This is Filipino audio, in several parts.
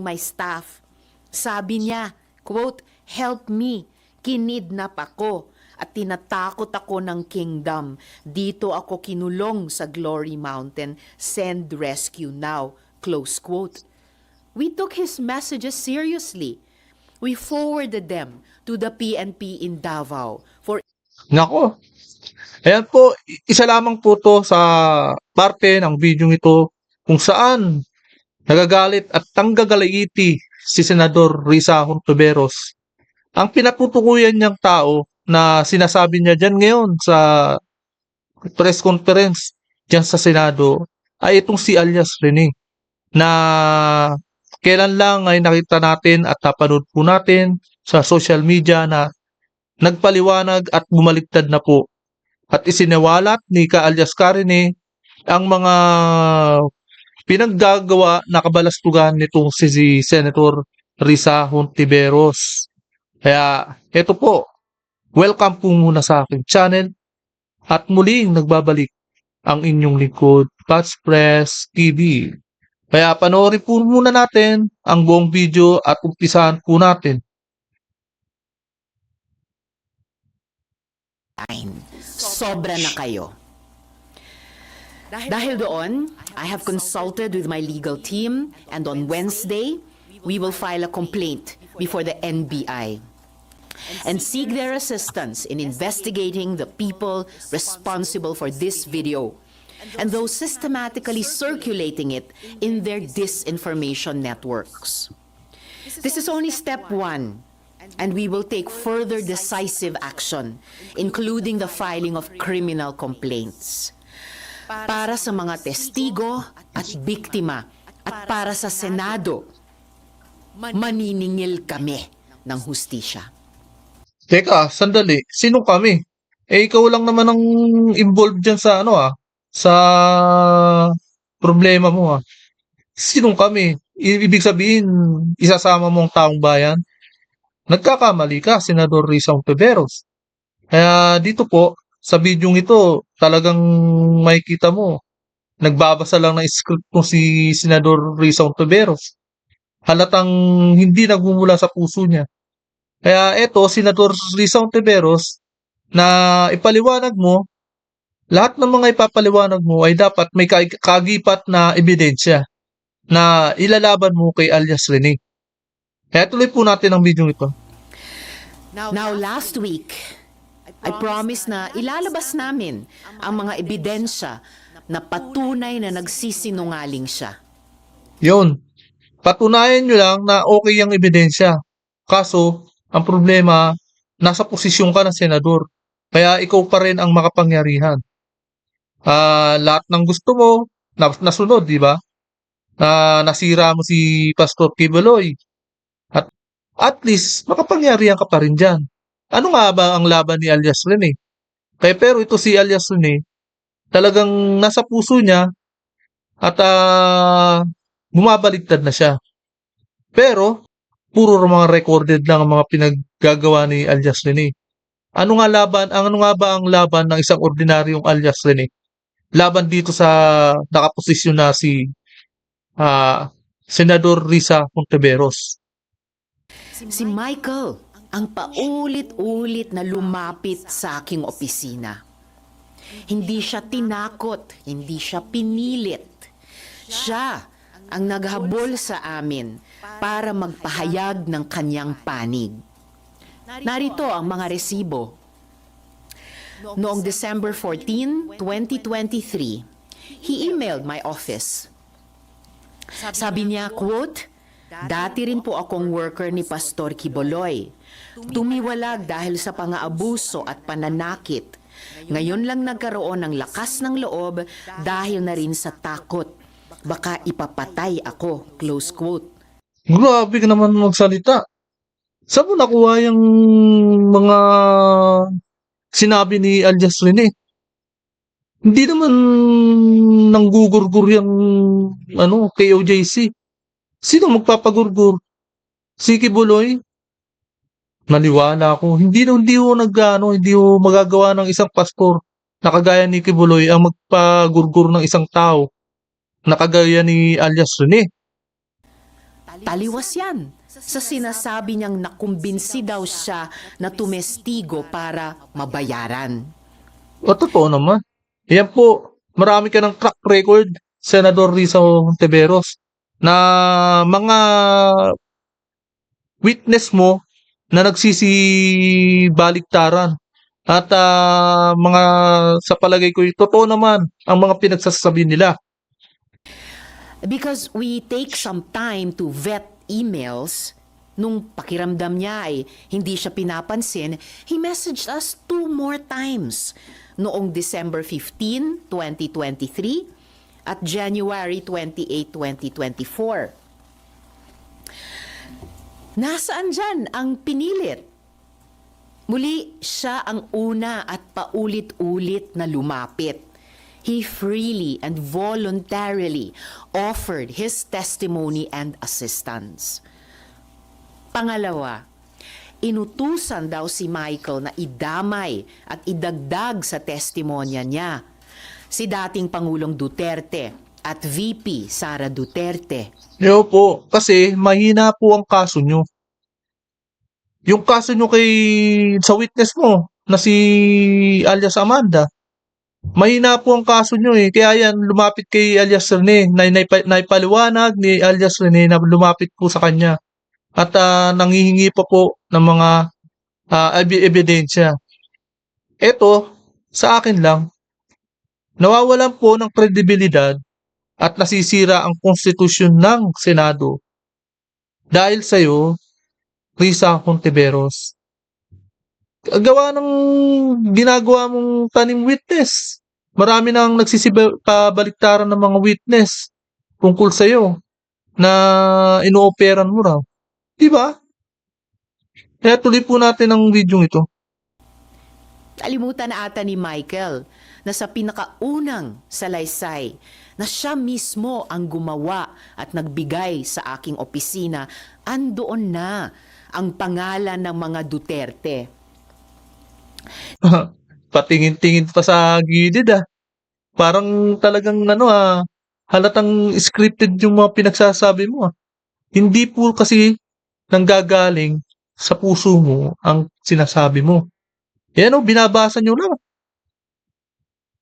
my staff. Sabi niya, quote, "Help me, kinidnap ako at tinatakot ako ng kingdom. Dito ako kinulong sa Glory Mountain. Send rescue now." Close quote. We took his messages seriously. We forwarded them to the PNP in Davao for Nako, ayan po, isa lamang po to sa parte ng video ito kung saan nagagalit at tanggagalaiti si Senador Risa Hontiveros. Ang pinatutukuyan niyang tao na sinasabi niya dyan ngayon sa press conference dyan sa Senado ay itong si alias Rene na kailan lang ay nakita natin at napanood po natin sa social media na nagpaliwanag at bumaliktad na po at isiniwalat ni Ka alias Karine ang mga pinaggagawa na kabalastugan nitong si Senator Risa Hontiveros. Kaya ito po, welcome po muna sa aking channel at muling nagbabalik ang inyong lingkod, Patch Press TV. Kaya panoorin po muna natin ang buong video at umpisahan po natin. sobra na kayo. Dahil doon, I have consulted with my legal team and on Wednesday, we will file a complaint before the NBI and seek their assistance in investigating the people responsible for this video and those systematically circulating it in their disinformation networks. This is only step one, and we will take further decisive action, including the filing of criminal complaints. Para sa mga testigo at biktima at para sa Senado, maniningil kami ng hustisya. Teka, sandali. Sino kami? Ikaw lang naman ang involved dyan sa sa problema mo. Sinong kami? Ibig sabihin, isasama mo ang taong bayan? Nagkakamali ka, Senador Risa Hontiveros. Kaya dito po, sa video ito, talagang makikita mo, nagbabasa lang ng script ko si Senador Risa Hontiveros. Halatang hindi nagmumula sa puso niya. Kaya eto, Senador Risa Hontiveros, na ipaliwanag mo, lahat ng mga ipapaliwanag mo ay dapat may kagipat na ebidensya na ilalaban mo kay alias Rene. Kaya tuloy po natin ang video ito. Now, last week, I promised na ilalabas namin ang mga ebidensya na patunay na nagsisinungaling siya. Yun, patunayan nyo lang na okay ang ebidensya. Kaso, ang problema, nasa posisyon ka ng senador. Kaya ikaw pa rin ang makapangyarihan. Lahat ng gusto mo, nasunod, di ba? Nasira mo si Pastor Kibuloy. At least, makapangyarihan ka pa rin dyan. Ano nga ba ang laban ni alias Rene? Kaya pero ito si alias Rene, talagang nasa puso niya at bumabaliktad na siya. Pero, puro mga recorded lang ang mga pinaggagawa ni alias Rene. Ano nga ba ang laban ng isang ordinaryong alias Rene? Laban dito sa nakaposisyon na si Senador Risa Hontiveros. Si Michael ang paulit-ulit na lumapit sa aking opisina. Hindi siya tinakot, hindi siya pinilit. Siya ang naghabol sa amin para magpahayag ng kanyang panig. Narito ang mga resibo. Noong December 14, 2023, he emailed my office. Sabi niya, quote, "Dati rin po akong worker ni Pastor Kibuloy. Tumiwalag dahil sa pang-aabuso at pananakit. Ngayon lang nagkaroon ng lakas ng loob dahil na rin sa takot. Baka ipapatay ako." Close quote. Grabe ka naman magsalita. Saan mo nakuha yung mga sinabi ni alias Rene? Hindi naman nanggugurgur yung KOJC. Sino magpapagurgur? Si Kibuloy? Naniwala ako. Hindi ho magagawa ng isang pastor na kagaya ni Kibuloy ang magpagurgur ng isang tao na kagaya ni alias Rene. Taliwas yan sa sinasabi niyang nakumbinsi daw siya na tumestigo para mabayaran. O totoo naman. Yan po, marami ka ng track record, Senador Risa Hontiveros, na mga witness mo na nagsisibaliktaran. At mga sa palagay ko, totoo naman ang mga pinagsasabi nila. Because we take some time to vet emails, nung pakiramdam niya ay hindi siya pinapansin, he messaged us 2 more times noong December 15, 2023 at January 28, 2024. Nasaan dyan ang pinilit? Muli, siya ang una at paulit-ulit na lumapit. He freely and voluntarily offered his testimony and assistance. Pangalawa, inutusan daw si Michael na idamay at idagdag sa testimonya niya si dating Pangulong Duterte at VP Sara Duterte. Yo po, kasi mahina po ang kaso nyo. Yung kaso nyo sa witness mo na si alias Amanda, mahina po ang kaso nyo eh. Kaya yan, lumapit kay alias Rene, naipaliwanag ni alias Rene na lumapit po sa kanya. At nanghihingi pa po ng mga ebidensya. Ito, sa akin lang, nawawalan po ng kredibilidad at nasisira ang konstitusyon ng Senado dahil sa'yo, Risa Hontiveros. Gawa ng ginagawa mong tanim witness. Marami nang nagsisibaliktaran ng mga witness tungkol sa'yo na inooperan mo raw. Diba? Kaya tuloy po natin ang video ito. Kalimutan na ata ni Michael na sa pinakaunang salaysay na siya mismo ang gumawa at nagbigay sa aking opisina, andoon na ang pangalan ng mga Duterte. Patingin-tingin pa sa gilid ah. Parang talagang halatang scripted yung mga pinagsasabi mo ah. Hindi po kasi nanggagaling sa puso mo ang sinasabi mo. Yan o, binabasa nyo lang.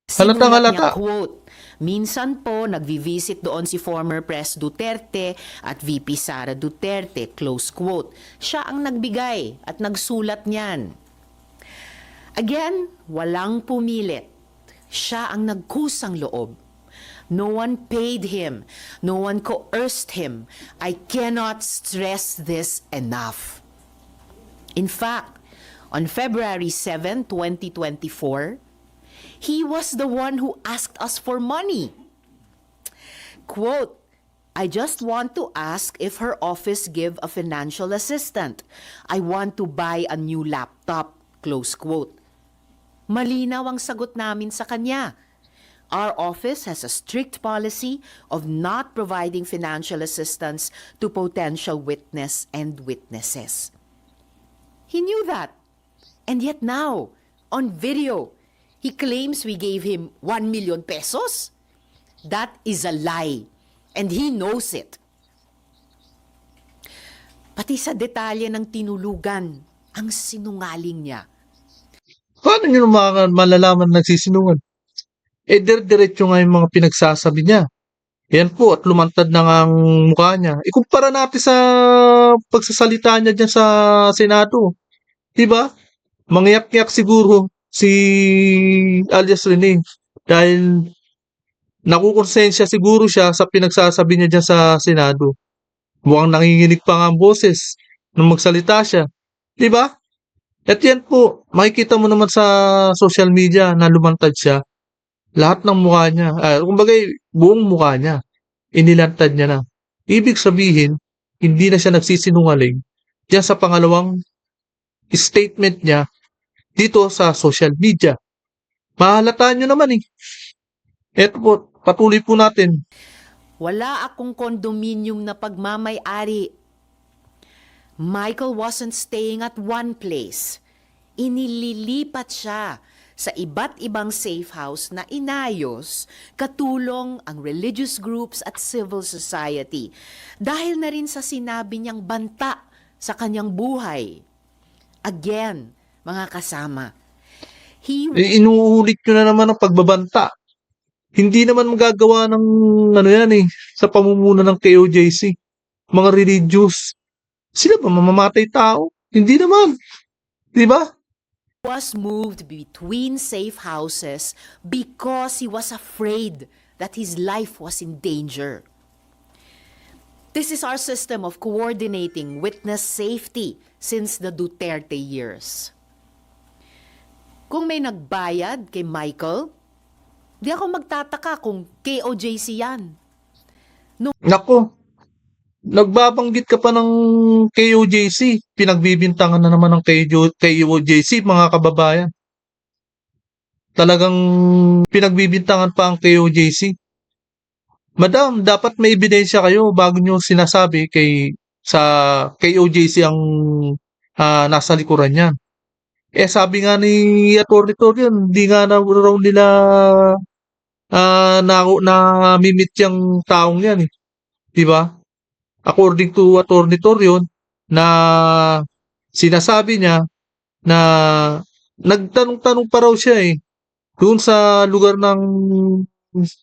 Halatang Sinulat niya, halata. quote, minsan po nagvi-visit doon si former Pres Duterte at VP Sara Duterte, close quote. Siya ang nagbigay at nagsulat niyan. Again, walang pumilit. Siya ang nagkusang loob. No one paid him. No one coerced him. I cannot stress this enough. In fact, on February 7, 2024, he was the one who asked us for money. Quote, I just want to ask if her office give a financial assistant. I want to buy a new laptop. Close quote. Malinaw ang sagot namin sa kanya. Our office has a strict policy of not providing financial assistance to potential witness and witnesses. He knew that. And yet now, on video, he claims we gave him 1 million pesos. That is a lie. And he knows it. Pati sa detalye ng tinulugan, ang sinungaling niya. Paano nyo malalaman nagsisinungan? Diretso nga yung mga pinagsasabi niya. Yan po, at lumantad na nga ang mukha niya. Ikumpara natin sa pagsasalita niya dyan sa Senado. Diba? Mangyak-yak siguro si alias Rene dahil nakukonsensya siguro siya sa pinagsasabi niya dyan sa Senado. Mukhang nanginginig pa nga ang boses nung magsalita siya. Diba? At yan po, makikita mo naman sa social media na lumantad siya. Lahat ng mukha niya, kumbaga buong mukha niya, inilantad niya na. Ibig sabihin, hindi na siya nagsisinungaling diyan sa pangalawang statement niya dito sa social media. Mahalata nyo naman eh. Eto po, patuloy po natin. Wala akong condominium na pagmamay-ari. Michael wasn't staying at one place. Inililipat siya sa iba't ibang safe house na inayos, katulong ang religious groups at civil society dahil na rin sa sinabi niyang banta sa kanyang buhay. Again, mga kasama, he Inuulit nyo na naman ang pagbabanta. Hindi naman magagawa ng ano yan sa pamumuno ng KOJC. Mga religious. Sila ba mamamatay tao? Hindi naman. Di ba? was moved between safe houses because he was afraid that his life was in danger. This is our system of coordinating witness safety since the Duterte years. Kung may nagbayad kay Michael, di ako magtataka kung KOJC yan. Nako, nagbabanggit ka pa ng KOJC. Pinagbibintangan na naman ng KOJC, mga kababayan. Talagang pinagbibintangan pa ang KOJC. Madam, dapat may ebidensya kayo bago nyo sinasabi sa KOJC ang nasa likuran niyan. Sabi nga ni Atty. Torion, hindi nga na raw nila na-meet yung taong yan eh. Di ba? According to Atty. Torion, na sinasabi niya na nagtanong-tanong pa raw siya doon sa lugar ng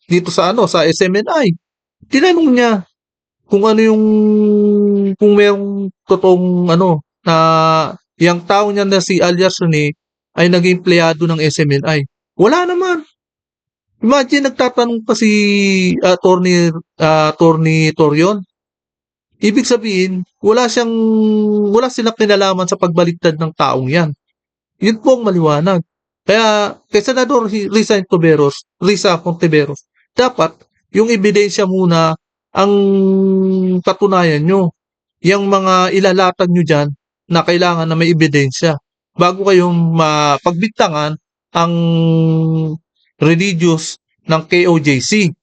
dito sa SMNI. Tinanong niya kung ano kung mayroong totoong na yung tao niya na si alias Rene ay naging empleyado ng SMNI. Wala naman. Imagine nagtatanong pa si Attorney Torion. Ibig sabihin, wala silang kinalaman sa pagbaliktad ng taong yan. Yun po ang maliwanag. Kaya, kay Senador Risa Contiveros, dapat yung ebidensya muna ang patunayan nyo. Yung mga ilalatag nyo dyan na kailangan na may ebidensya bago kayong mapagbintangan ang religious ng KOJC.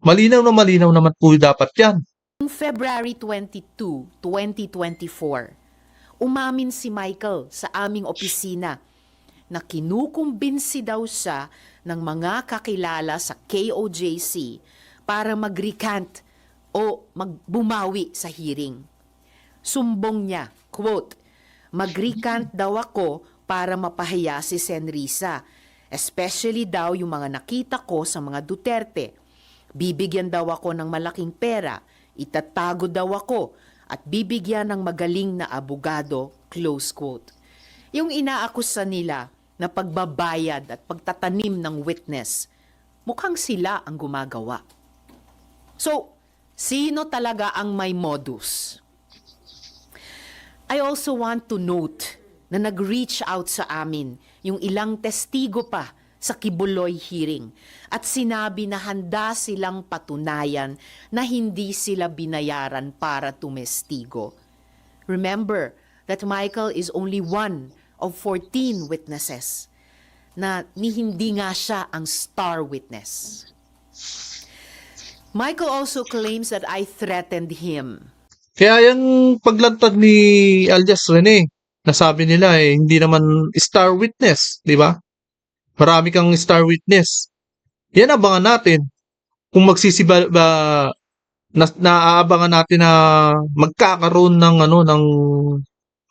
Malinaw naman po dapat yan. Noong February 22, 2024, umamin si Michael sa aming opisina na kinukumbinsi daw siya ng mga kakilala sa KOJC para mag-recant o magbumawi sa hearing. Sumbong niya, quote, "Mag-recant daw ako para mapahiya si Senrisa, especially daw yung mga nakita ko sa mga Duterte. Bibigyan daw ako ng malaking pera, itatago daw ako, at bibigyan ng magaling na abogado," close quote. Yung inaakusa nila na pagbabayad at pagtatanim ng witness, mukhang sila ang gumagawa. So, sino talaga ang may modus? I also want to note na nag-reach out sa amin yung ilang testigo pa sa Kibuloy hearing at sinabi na handa silang patunayan na hindi sila binayaran para tumestigo. Remember that Michael is only one of 14 witnesses na hindi nga siya ang star witness. Michael also claims that I threatened him. Kaya yung paglantad ni alias Rene, nasabi nila hindi naman star witness, di ba? Marami kang star witness. Yan abangan natin. Kung naaabangan natin na magkakaroon ng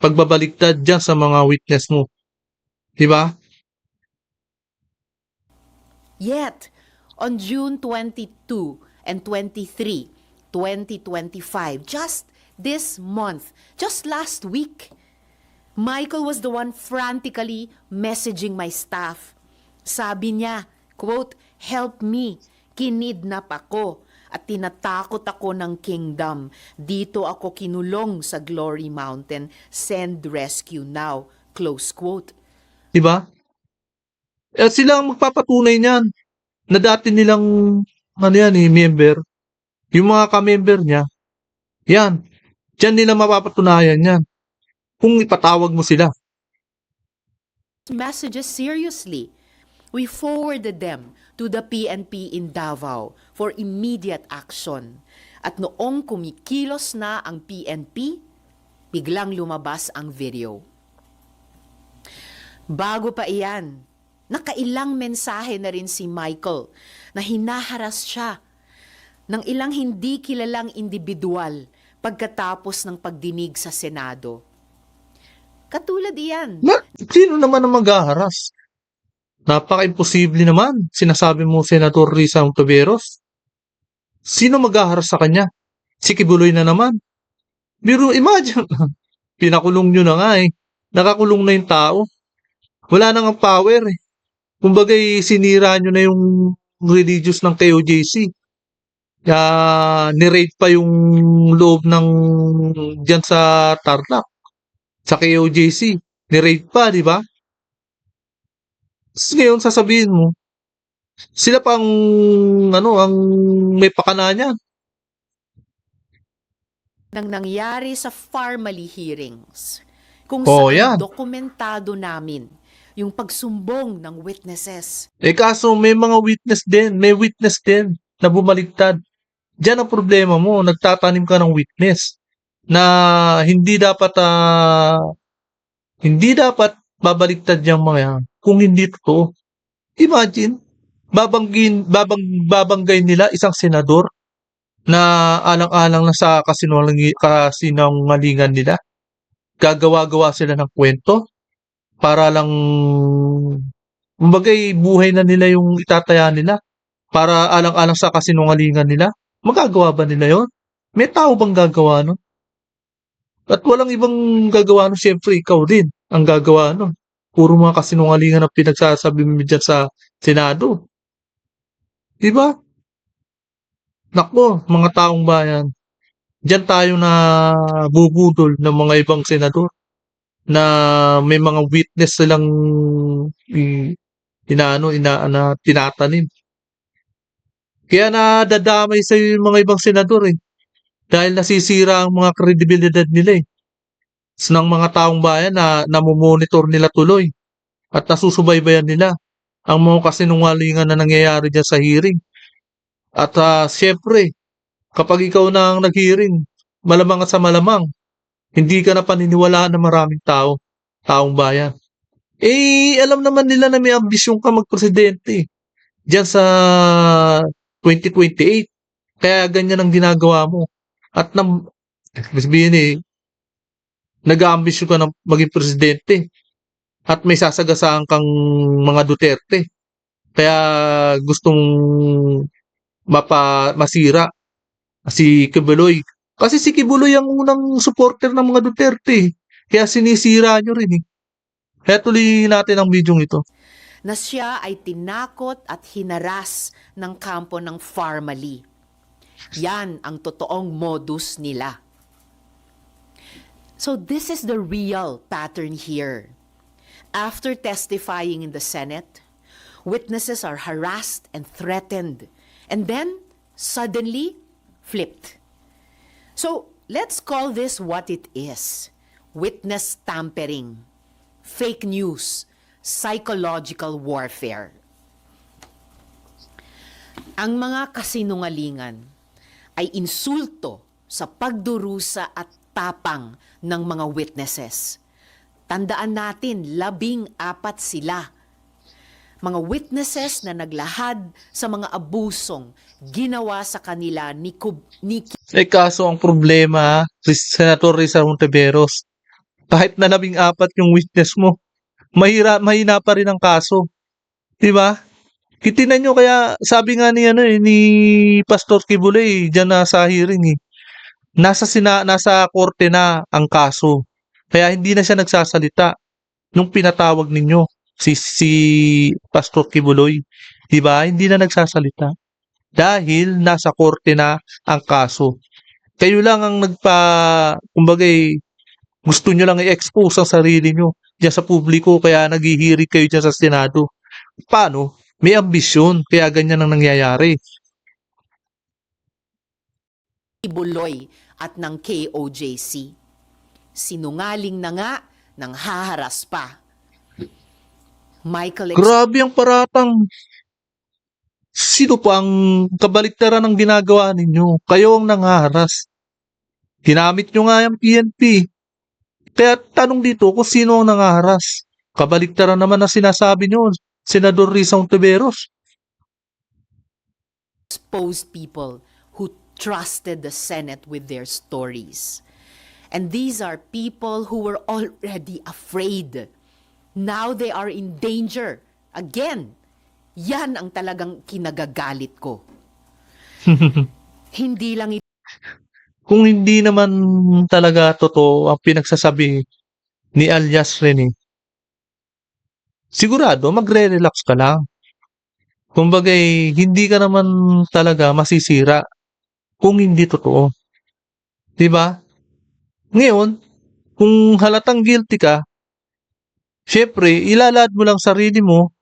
pagbabaliktad diyan sa mga witness mo. Di ba? Yet, on June 22 and 23, 2025, just this month, just last week, Michael was the one frantically messaging my staff. Sabi niya, quote, "Help me, kinidnap ako at tinatakot ako ng kingdom. Dito ako kinulong sa Glory Mountain. Send rescue now," close quote. Di ba? Sila ang magpapatunay niyan na dati nilang member. Yung mga ka-member niya, yan. Diyan nila mapapatunayan yan. Kung ipatawag mo sila. Messages seriously. We forwarded them to the PNP in Davao for immediate action. At noong kumikilos na ang PNP, biglang lumabas ang video. Bago pa iyan, Nakailang mensahe na rin si Michael na hinaharas siya ng ilang hindi kilalang individual pagkatapos ng pagdinig sa Senado. Katulad iyan. Sino naman ang maghaharas? Napaka-imposible naman. Sinasabi mo, Senator Risa Ontiveros. Sino maghaharas sa kanya? Si Kibuloy na naman. Pero imagine, pinakulong nyo na nga eh. Nakakulong na yung tao. Wala nang ang power eh. Kumbaga sinira nyo na yung religious ng KOJC. Ni-raid pa yung loob ng dyan sa Tarlac. Sa KOJC. Ni-raid pa, di ba? Ngayon sasabihin mo, sila pang ang may pakana niyan. Nang nangyari sa Farmally hearings, kung Oh, saan yan. dokumentado namin yung pagsumbong ng witnesses. Kaso may mga witness din, na bumaliktad. Diyan ang problema mo, nagtatanim ka ng witness na hindi dapat babaliktad yung mga yan kung hindi totoo. Imagine, babanggay nila isang senador na alang-alang na sa kasinungalingan nila. Gagawa-gawa sila ng kwento para lang kumbaga'y buhay na nila yung itataya nila para alang-alang sa kasinungalingan nila. Magagawa ba nila yon? May tao bang gagawa nun? At walang ibang gagawa nun, siyempre ikaw din ang gagawa nun. Puro mga kasinungalingan ang pinagsasabi mo dyan sa Senado. Di ba? Nako, mga taong bayan. Diyan tayo na bubudol ng mga ibang senador na may mga witness silang tinatanim. Kaya nadadamay sa yung mga ibang senador eh. Dahil nasisira ang mga kredibilidad nila eh. Ng mga taong bayan na namomonitor nila tuloy at nasusubaybayan nila ang mga kasinungalingan na nangyayari dyan sa hearing. At siyempre, kapag ikaw na ang nag-hearing, malamang at sa malamang, hindi ka na paniniwalaan ng maraming taong bayan. Alam naman nila na may ambisyon ka magpresidente diyan sa 2028. Kaya ganyan ang ginagawa mo. At sabihin nag-aambisyon ka ng maging presidente at may sasagasaan kang mga Duterte. Kaya gustong masira si Kibuloy. Kasi si Kibuloy ang unang supporter ng mga Duterte. Kaya sinisira nyo rin eh. Kaya tuloy natin ang video ito. Na siya ay tinakot at hinaras ng kampo ng Farmally. Yan ang totoong modus nila. So this is the real pattern here. After testifying in the Senate, witnesses are harassed and threatened, and then suddenly flipped. So let's call this what it is: witness tampering, fake news, psychological warfare. Ang mga kasinungalingan ay insulto sa pagdurusa at tapang ng mga witnesses. Tandaan natin, 14 sila. Mga witnesses na naglahad sa mga abusong ginawa sa kanila ni Kaso ang problema, Senator Risa Ontiveros, kahit na 14 yung witness mo, mahina pa rin ang kaso. Di ba? Kitinan nyo, kaya sabi nga ni Pastor Kibuloy diyan na sa hearing nasa korte na ang kaso. Kaya hindi na siya nagsasalita nung pinatawag ninyo si Pastor Kibuloy. Di ba? Hindi na nagsasalita dahil nasa korte na ang kaso. Kayo lang ang kumbagay, gusto nyo lang i-expose ang sarili nyo diyan sa publiko, kaya naghihiring kayo diyan sa Senado. Paano? May ambisyon, kaya ganyan ang nangyayari. Kibuloy at ng KOJC. Sinungaling na nga, nang haharas pa. Michael, Grabe ang paratang. Sino pa ang kabaliktaran ng ginagawa ninyo? Kayo ang nanghaharas. Ginamit nyo nga yung PNP. Kaya tanong dito kung sino ang nanghaharas. Kabaliktaran naman na sinasabi nyo. Senador Risa Ontiveros. Exposed people who trusted the Senate with their stories. And these are people who were already afraid. Now they are in danger. Again, yan ang talagang kinagagalit ko. Hindi lang ito Kung hindi naman talaga totoo ang pinagsasabi ni alias Rene, sigurado magre-relax ka lang. Kumbaga hindi ka naman talaga masisira kung hindi totoo. 'Di ba? Ngayon, kung halatang guilty ka, syempre ilalahad mo lang sarili mo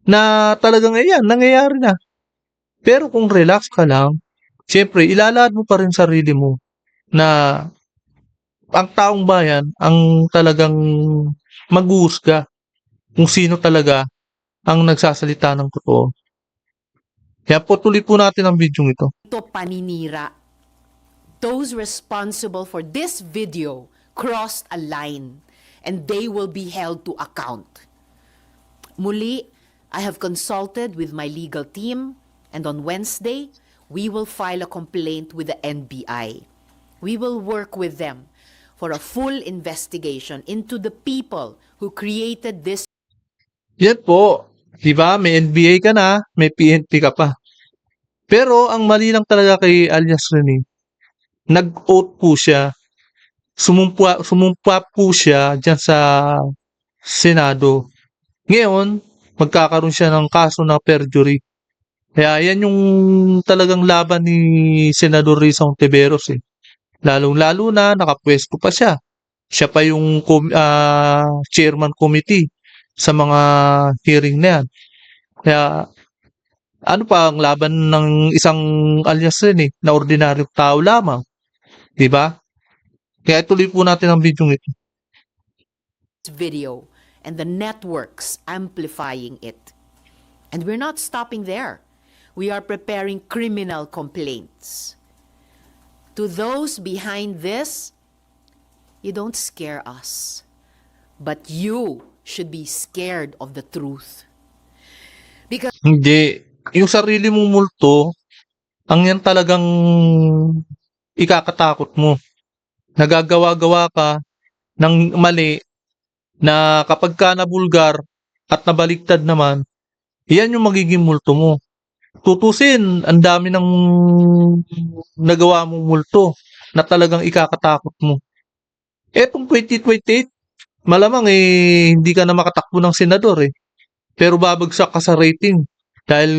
na talagang ayan, nangyayari na. Pero kung relax ka lang, syempre ilalahad mo pa rin sarili mo na ang taong bayan ang talagang maghuhusga kung sino talaga ang nagsasalita ng totoo. Kaya po tuloy po natin ang video ito. paninira. Those responsible for this video crossed a line and they will be held to account. Muli, I have consulted with my legal team and on Wednesday, we will file a complaint with the NBI. We will work with them for a full investigation into the people who created this. Yan po. Diba? May NBA ka na, may PNP ka pa. Pero ang mali lang talaga kay alias Rene, nag-oath po siya, sumumpa po siya dyan sa Senado. Ngayon, magkakaroon siya ng kaso na perjury. Kaya yan yung talagang laban ni Senador Risa Ontiveros eh. Lalong-lalo na nakapwesto pa siya. Siya pa yung chairman committee sa mga hearing na yan. Kaya ano pa ang laban ng isang alias rin eh, na ordinaryong tao lamang. 'Di ba? Kaya ituloy po natin ang video ito. Video and the networks amplifying it. And we're not stopping there. We are preparing criminal complaints. To those behind this, you don't scare us. But you should be scared of the truth. Because Hindi. Yung sarili mong multo, ang yan talagang ikakatakot mo. Nagagawa-gawa ka ng mali na kapag ka nabulgar at nabaligtad naman, yan yung magiging multo mo. Tutusin, ang dami ng nagawa mong multo na talagang ikakatakot mo. Etong 2028, malamang hindi ka na makatakbo ng senador eh. Pero babagsak ka sa rating dahil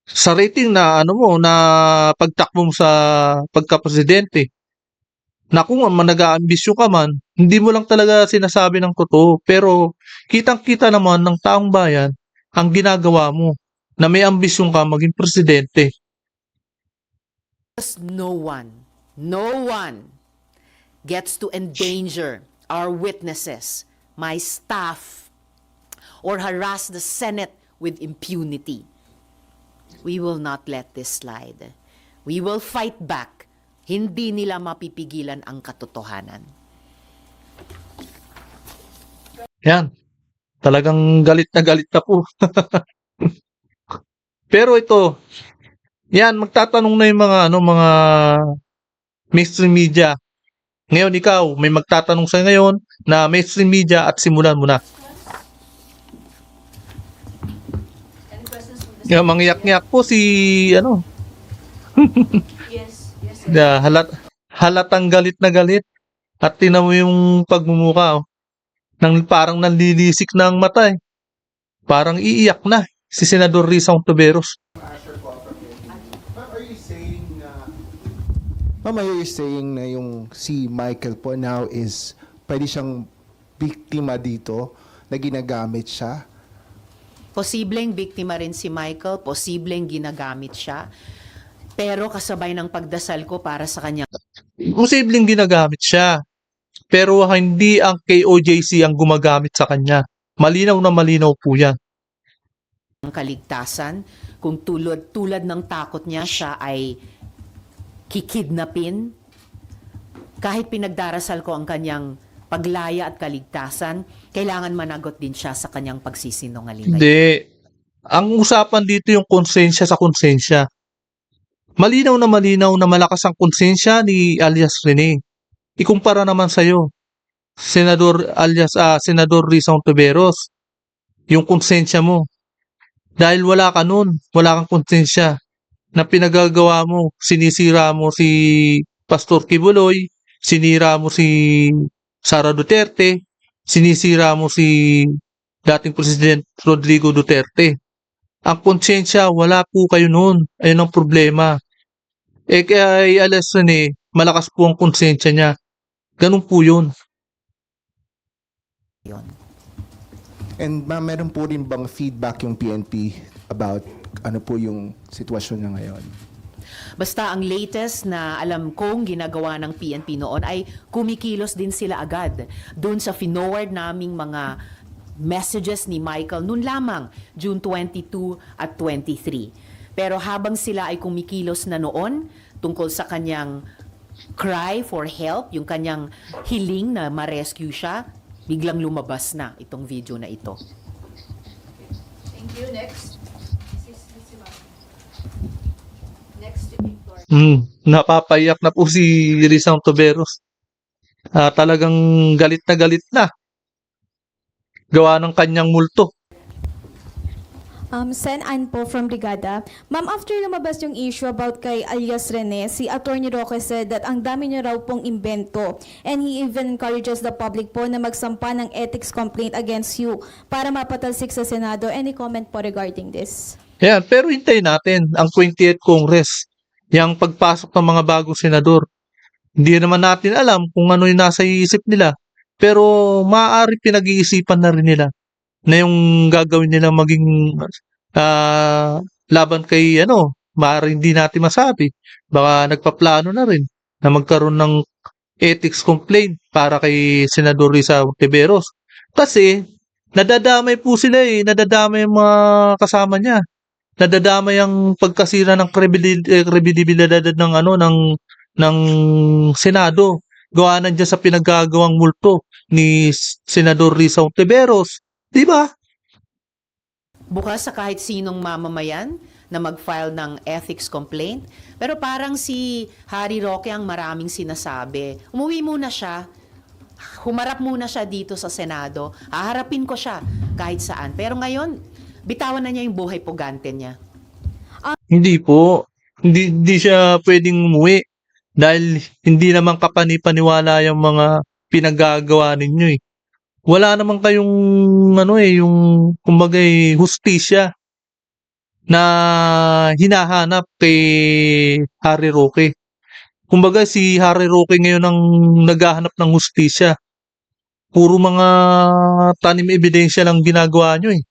sa rating na ano mo na pagtakbo mo sa pagka-presidente. Na kung nag-aambisyon ka man, hindi mo lang talaga sinasabi ng totoo. Pero kitang-kita naman ng taong bayan ang ginagawa mo na may ambisyon ka maging presidente. no one gets to endanger our witnesses, my staff, or harass the Senate with impunity. We will not let this slide. We will fight back. Hindi nila mapipigilan ang katotohanan. Yan. Talagang galit na po. Pero ito, yan, magtatanong na yung mga mainstream media. Ngayon ikaw, may magtatanong sa ngayon na mainstream media at simulan mo na. Yung mangyak-ngyak po si halatang galit na galit at tinan mo yung pagmumukha parang nanlilisik na ang mata eh. Parang iiyak na si Senador Risa Ontiveros. Ma'am, are you saying na yung si Michael po now is pwede siyang biktima dito na ginagamit siya? Posibleng biktima rin si Michael, posibleng ginagamit siya. Pero kasabay ng pagdasal ko para sa kanya Posibleng ginagamit siya. Pero hindi ang KOJC ang gumagamit sa kanya. Malinaw na malinaw po yan. ang kaligtasan, kung tulad ng takot niya siya ay kikidnapin, kahit pinagdarasal ko ang kanyang paglaya at kaligtasan, kailangan managot din siya sa kanyang pagsisinungaling. Hindi. Ang usapan dito yung konsensya sa konsensya. Malinaw na malakas ang konsensya ni alias Rene. Ikumpara naman sa'yo, Senador Risa Ontiveros, yung konsensya mo. Dahil wala ka nun, wala kang konsensya na pinagagawa mo, sinisira mo si Pastor Kibuloy, sinira mo si Sara Duterte, sinisira mo si dating President Rodrigo Duterte. Ang konsensya, wala po kayo noon. Ayun ang problema. Kay alias Rene, malakas po ang konsensya niya. Ganun po yun. Yun. And ma'am, meron po rin bang feedback yung PNP about ano po yung sitwasyon niya ngayon? Basta ang latest na alam kong ginagawa ng PNP noon ay kumikilos din sila agad doon sa finoward naming mga messages ni Michael noon lamang, June 22 at 23. Pero habang sila ay kumikilos na noon tungkol sa kanyang cry for help, yung kanyang hiling na ma-rescue siya, biglang lumabas na itong video na ito. Thank you. Next. Next to Victor. Napapaiyak na po si Risa Ontiveros. Talagang galit na. Gawa ng kanyang multo. Sen Ann po from Brigada. Ma'am, after lumabas yung issue about kay alias Rene, si Attorney Roque said that ang dami niya raw pong imbento and he even encourages the public po na magsampa ng ethics complaint against you para mapatalsik sa Senado. Any comment po regarding this? Yan, pero hintayin natin ang 20th Congress, yung pagpasok ng mga bagong senador. Hindi naman natin alam kung ano yung nasa iisip nila, pero maaari pinag-iisipan na rin nila na yung gagawin nila maging laban kay maaari hindi natin masabi. Baka nagpaplano na rin na magkaroon ng ethics complaint para kay Senador Risa Ontiveros. Kasi nadadamay po sila nadadamay yung mga kasama niya. Nadadamay ang pagkasira ng kredibilidad ng Senado. Gawa nandiyan sa pinagagawang multo ni Senador Risa Ontiveros. Di ba? Bukas sa kahit sinong mamamayan na mag-file ng ethics complaint. Pero parang si Harry Roque ang maraming sinasabi. Umuwi muna siya, humarap muna siya dito sa Senado, haharapin ko siya kahit saan. Pero ngayon, bitawan na niya yung buhay pugante niya. Hindi po. Hindi siya pwedeng umuwi. Dahil hindi naman kapani-paniwala yung mga pinagagawa ninyo eh. Wala naman kayong yung kumbaga hustisya na hinahanap kay Harry Roque. Kumbaga si Harry Roque ngayon ang naghahanap ng hustisya. Puro mga tanim ebidensya lang ginagawa nyo eh.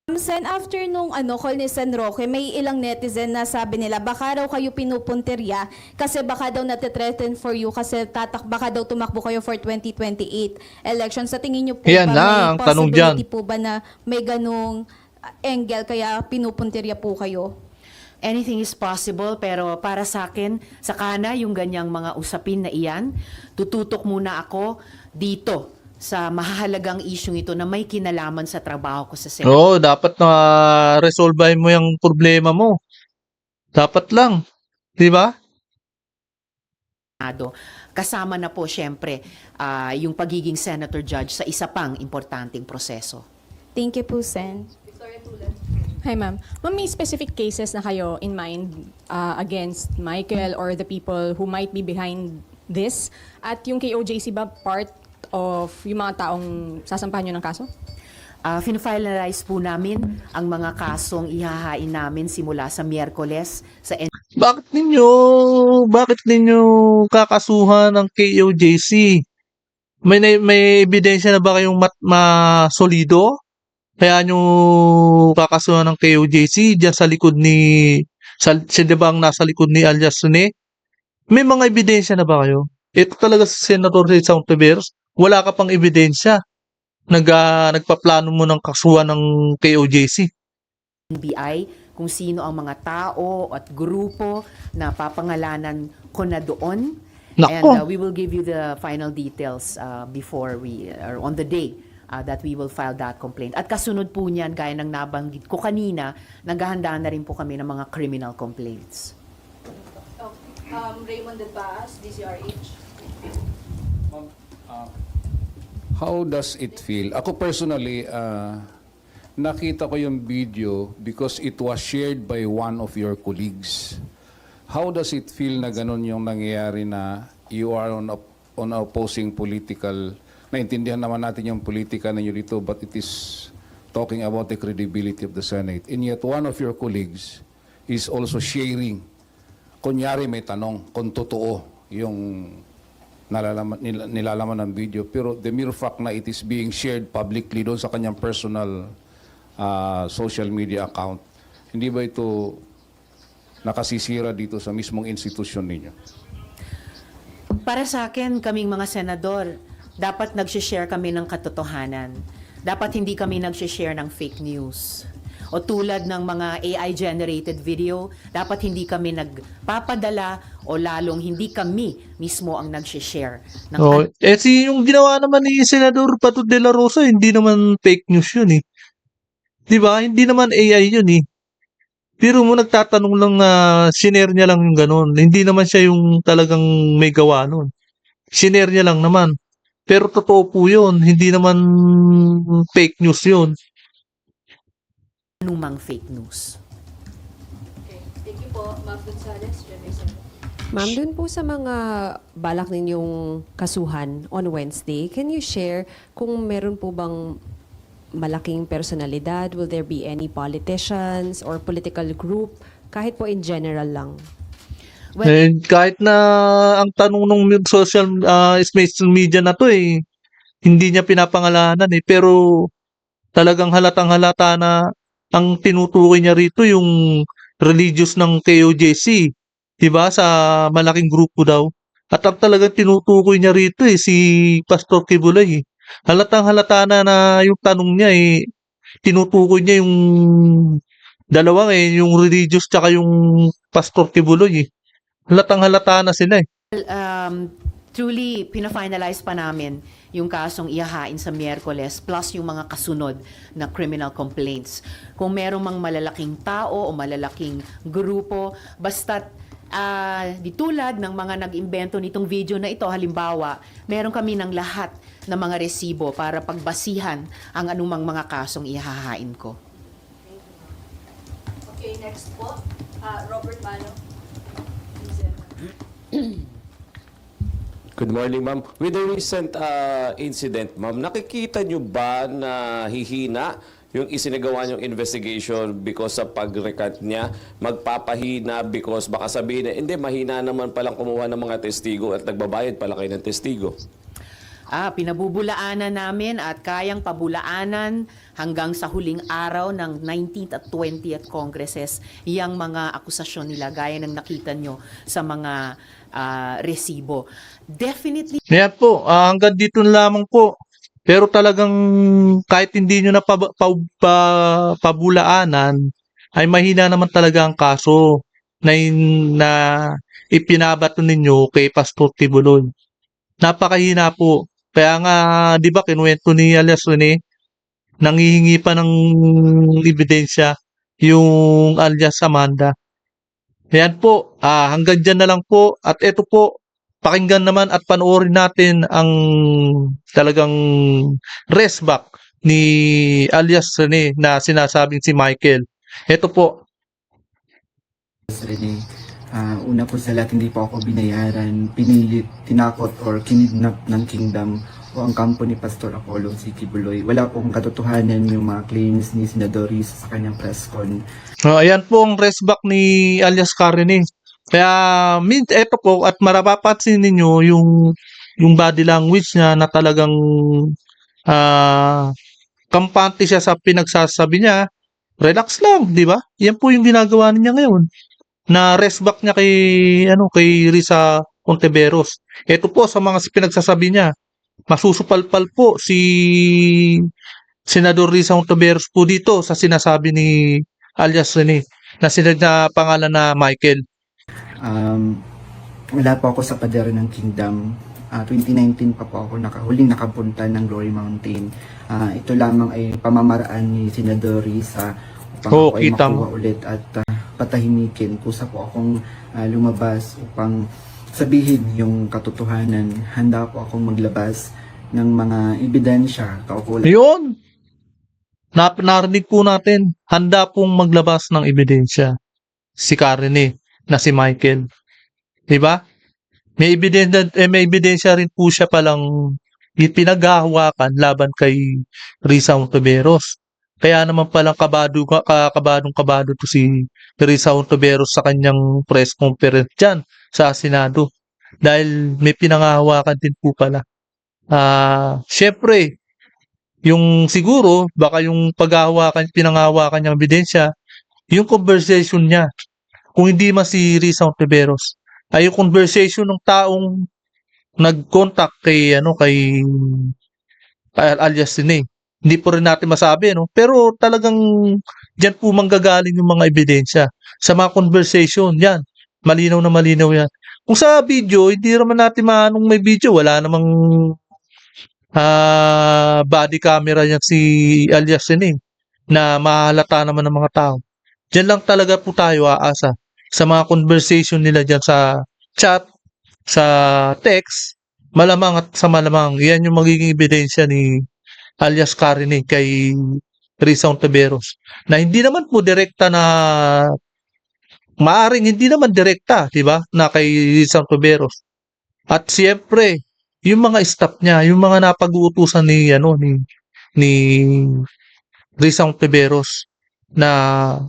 Sen, after nung call ni Sen Roque, may ilang netizen na sabi nila baka raw kayo pinupuntirya kasi baka daw natitreten for you kasi baka daw tumakbo kayo for 2028 election. Sa tingin niyo po Yan ba na, may ang tanong dyan. possibility po ba na may ganung angle kaya pinupuntirya po kayo? Anything is possible, pero para sa akin, saka na yung ganyang mga usapin na iyan, tututok muna ako dito sa mahalagang isyong ito na may kinalaman sa trabaho ko sa Senado. Oo, dapat na resolve mo yung problema mo. Dapat lang. Di ba? Kasama na po syempre yung pagiging senator judge sa isa pang importanteng proseso. Thank you po, Sen. Victoria Tulan. Hi, ma'am. Ma'am, may specific cases na kayo in mind against Michael or the people who might be behind this? At yung KOJC ba part of yung mga taong sasampahan nyo ng kaso? Finalize po namin ang mga kasong ihahain namin simula sa Miyerkules sa Bakit ninyo kakasuhan ng KOJC? May ebidensya na ba kayong masolido? Kaya nyo kakasuhan ng KOJC diyan sa likod siya ba ang nasa likod ni alias Rene? May mga ebidensya na ba kayo? Ito talaga si Senator Risa Ontiveros, wala ka pang ebidensya. Nagpaplano mo ng kasuhan ng KOJC. NBI kung sino ang mga tao at grupo na papangalanan ko na doon. Nako. And we will give you the final details before we, or on the day that we will file that complaint. At kasunod po niyan, gaya ng nabanggit ko kanina, naghahanda na rin po kami ng mga criminal complaints. Oh, Raymond De Paz, DCRH. How does it feel? Ako personally, nakita ko yung video because it was shared by one of your colleagues. How does it feel na ganun yung nangyayari na you are on opposing political, naintindihan naman natin yung politika ninyo dito, but it is talking about the credibility of the Senate. And yet one of your colleagues is also sharing, kunyari may tanong kung totoo yung nilalaman ng video, pero the mere fact na it is being shared publicly doon sa kanyang personal social media account, hindi ba ito nakasisira dito sa mismong institusyon ninyo? Para sa akin, kaming mga senador, dapat nag-share kami ng katotohanan. Dapat hindi kami nag-share ng fake news. O tulad ng mga AI-generated video, dapat hindi kami nagpapadala o lalong hindi kami mismo ang nag-share ng Yung ginawa naman ni Senador Pato de la Rosa, hindi naman fake news yun eh. Di ba? Hindi naman AI yun eh. Pero mo nagtatanong lang na sinare niya lang yung ganun. Hindi naman siya yung talagang may gawa nun. Sinare niya lang naman. Pero totoo po yun. Hindi naman fake news yun. anumang fake news. Okay. Thank you po, Ma'am Gonzales, General Secretary. Ma'am, dun po sa mga balak ninyong kasuhan on Wednesday, can you share kung meron po bang malaking personalidad? Will there be any politicians or political group? Kahit po in general lang. Well, Kahit na ang tanong ng social media na to eh, hindi niya pinapangalanan eh. Pero talagang halatang-halata na ang tinutukoy niya rito yung religious ng KOJC. Diba? Sa malaking grupo daw. At ang talagang tinutukoy niya rito eh, si Pastor Kibuloy eh. Halatang-halata na yung tanong niya eh, tinutukoy niya yung dalawa eh, yung religious tsaka yung Pastor Kibuloy eh. Halatang-halata na sila eh. truly, pina-finalize pa namin yung kasong ihahain sa Miyerkules plus yung mga kasunod na criminal complaints. Kung merong mang malalaking tao o malalaking grupo, basta't di tulad ng mga nag-imbento nitong video na ito, halimbawa, meron kami ng lahat ng mga resibo para pagbasihan ang anumang mga kasong ihahain ko. Okay, next po, Robert Mano. Good morning, ma'am. With the recent incident, ma'am, nakikita nyo ba na hihina yung isinagawa niyong investigation because sa pag-recant niya, magpapahina because baka sabihin na, hindi, mahina naman palang kumuha ng mga testigo at nagbabayad pala kayo ng testigo? Pinabubulaanan namin at kayang pabulaanan hanggang sa huling araw ng 19th at 20th Congresses yung mga akusasyon nila gaya ng nakita nyo sa mga resibo. Definitely. Yan po, hanggang dito na lamang po. Pero talagang kahit hindi nyo na pabulaanan, ay mahina naman talaga ang kaso na ipinabato ninyo kay Pastor Tibuloy. Napakahina po. Kaya nga, di ba, kinuwento ni alias Rene, nangihingi pa ng ebidensya yung alias Amanda. Ayan po, hanggang dyan na lang po. At ito po, pakinggan naman at panoorin natin ang talagang resback ni alias Rene na sinasabing si Michael. Ito po. Rene, una po sa lahat, hindi po ako binayaran, pinilit, tinakot or kinidnap ng kingdom o ang kampo ni Pastor Apollo si Kibuloy. Wala pong katotohanan yung mga claims ni Senadoris sa kanyang press con. Ayan po ang resback ni alias Karene. Kaya eto po at marapapansin ninyo yung body language niya na talagang kampante siya sa pinagsasabi niya. Relax lang, di ba? Yan po yung ginagawa niya ngayon. Na resback niya kay Risa Ontiveros. Ito po sa mga pinagsasabi niya. Masusupalpal po si Senador Risa Ontiveros po dito sa sinasabi ni alias Rene na pangalan na Michael. wala po ako sa pader ng Kingdom. 2019 pa po ako huling nakapunta ng Glory Mountain. Ito lamang ay pamamaraan ni Senador Risa upang Oo, ako ay kita makuha mo. ulit at patahimikin. Kusa po akong lumabas upang sabihin yung katotohanan. Handa po akong maglabas ng mga ebidensya, kaukulan. Yun! Narinig po natin, handa pong maglabas ng ebidensya si Karine na si Michael. Diba? May ebidensya rin po siya palang pinaghahawakan laban kay Risa Ontiveros. Kaya naman palang kabadong-kabado to si Risa Ontiveros sa kanyang press conference dyan sa Senado. Dahil may pinanghahawakan din po pala. Syempre, yung siguro, baka yung pinanghahawakan niyang ebidensya, yung conversation niya, kung hindi man si Risa Ontiveros, ay yung conversation ng taong nag-contact kay alias Rene. Hindi po rin natin masabi, no? Pero talagang diyan po manggagaling yung mga ebidensya sa mga conversation yan. Malinaw na malinaw yan. Kung sa video, hindi naman natin maanong may video, wala namang body camera yan si alias Rene na mahalata naman ng mga tao. Diyan lang talaga po tayo aasa sa mga conversation nila dyan sa chat, sa text, malamang at sa malamang, yan yung magiging ebidensya ni alias Karine kay Risa Ontiveros. Na hindi naman po direkta na, maaring hindi naman direkta, di ba, na kay Risa Ontiveros. At siyempre, yung mga staff niya, yung mga napag-uutusan ni Risa Ontiveros na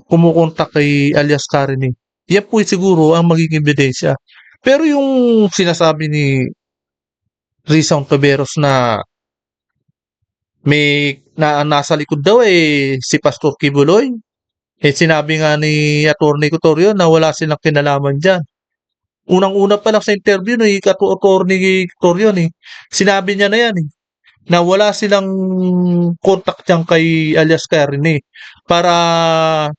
kumukontak kay alias Karine. Yan po siguro ang magiging ebidensya. Pero yung sinasabi ni Risa Ontiveros na nasa likod daw si Pastor Kibuloy, sinabi nga ni Atty. Cotorio na wala silang kinalaman dyan. Unang-una pa lang sa interview ni Atty. Cotorio, sinabi niya na yan, na wala silang contact dyan kay alias Karine para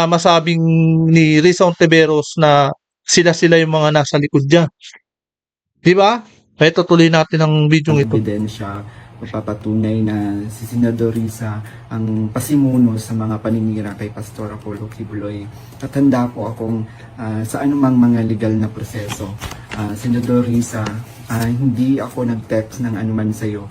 masabing ni Risa Ontiveros na sila yung mga nasa likod dyan. Di ba? Ito tuloy natin ang video ito. Ebidensya, mapapatunay na si Senador Risa ang pasimuno sa mga paninira kay Pastor Apollo Kibuloy. At handa po akong sa anumang mga legal na proseso. Senador Risa, hindi ako nag-text ng anuman sa'yo.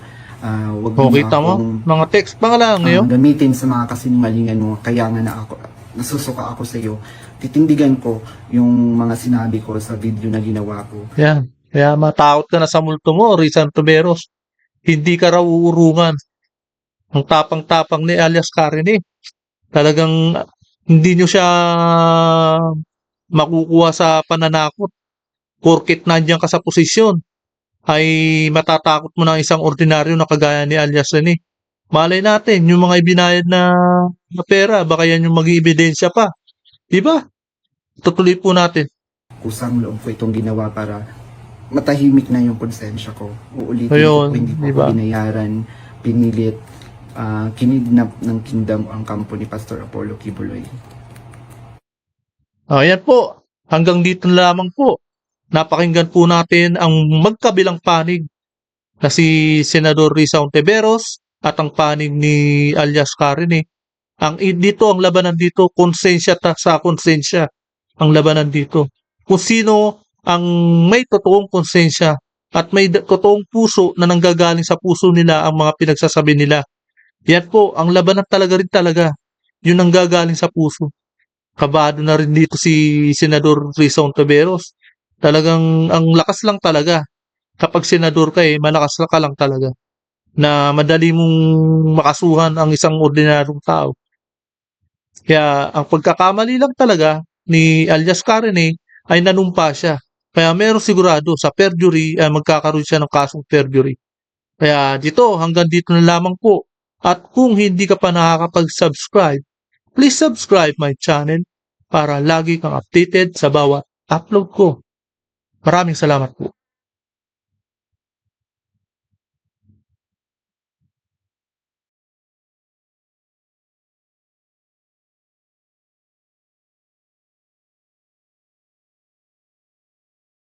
Wag mo Kita mo? akong Mga text pa nga lang ngayon. gamitin sa mga kasinungalingan mo. Kaya nga nasusuka ako sa iyo. Titindigan ko yung mga sinabi ko sa video na ginawa ko. Yan. Kaya matakot ka na sa multo mo, Risa Ontiveros. Hindi ka raw uurungan. Ang tapang-tapang ni alias Karine. Talagang hindi nyo siya makukuha sa pananakot. Porket nandiyan ka sa posisyon, ay matatakot mo ng isang ordinaryo na kagaya ni alias Rene. Malay natin, yung mga ibinayad na pera, baka yan yung maging ebidensya pa. Diba? Tutuloy po natin. Kusang loob ko itong ginawa para matahimik na yung konsensya ko. Uulitin Ayun, ko, hindi ko diba? ako binayaran, pinilit, kinidnap ng Kingdom ang kampo ni Pastor Apollo Kibuloy. Ayan po. Hanggang dito na lamang po. Napakinggan po natin ang magkabilang panig na si Senador Risa Ontiveros at ang panig ni alias Karine. Ang labanan dito, konsensya sa konsensya ang labanan dito. Kung sino ang may totoong konsensya at may totoong puso na nanggagaling sa puso nila ang mga pinagsasabi nila. Yan po, ang labanan talaga. Yun ang gagaling sa puso. Kabado na rin dito si Senador Risa Ontiveros. Talagang ang lakas lang talaga. Kapag senador ka malakas ka lang talaga. Na madali mong makasuhan ang isang ordinaryong tao. Kaya ang pagkakamali lang talaga ni alias Karine ay nanumpa siya. Kaya meron sigurado sa perjury magkakaroon siya ng kasong perjury. Kaya hanggang dito na lamang po. At kung hindi ka pa nakakapag-subscribe, please subscribe my channel para lagi kang updated sa bawat upload ko. Maraming salamat po.